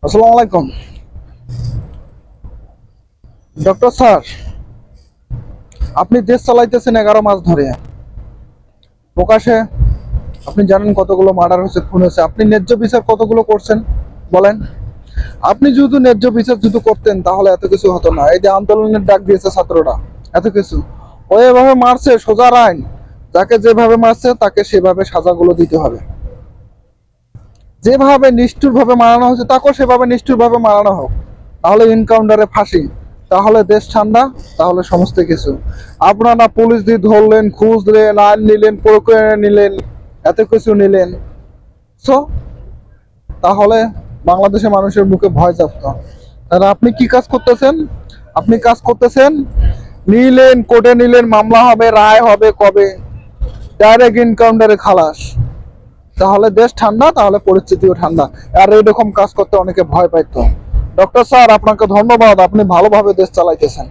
আসসালামু আলাইকুম doctor sir. আপনি দেশ চালাইতেছেন 11 মাস ধরে প্রকাশে। আপনি জানেন কতগুলো মার্ডার হয়েছে, খুন হয়েছে। আপনি ন্যায্য বিচার কতগুলো করছেন বলেন? আপনি যদি ন্যায্য বিচার যদি করতেন তাহলে এত কিছু হতো না। এই যে আন্দোলনের ডাক দিয়েছে ছাত্ররা, এত কিছু ও এভাবে মারছে। সোজা আইন, যাকে যেভাবে মারছে তাকে সেভাবে সাজাগুলো দিতে হবে। যেভাবে নিষ্ঠুর ভাবে মারানো হয়েছে তাকেও সেভাবে নিষ্ঠুর ভাবে মারানো হোক। তাহলে এনকাউন্টারে ফাঁসি, তাহলে দেশ ঠান্ডা, তাহলে সমস্ত কিছু। আপনারা পুলিশ দিয়ে ধরলেন, খুঁজলেন, আইন নিলেন, প্রক্রিয়া নিলেন, এত কিছু নিলেন। সো তাহলে বাংলাদেশের মানুষের মুখে ভয় চাপতো। তাহলে আপনি কি কাজ করতেছেন? আপনি কাজ করতেছেন, নিলেন, কোর্টে নিলেন, মামলা হবে, রায় হবে কবে? ডাইরেক্ট এনকাউন্টারে খালাস। তাহলে দেশ ঠান্ডা, তাহলে পরিস্থিতিও ঠান্ডা। আর এরকম কাজ করতে অনেকে ভয় পাইতো। ডক্টর স্যার, আপনাকে ধন্যবাদ, আপনি ভালোভাবে দেশ চালাইতেছেন।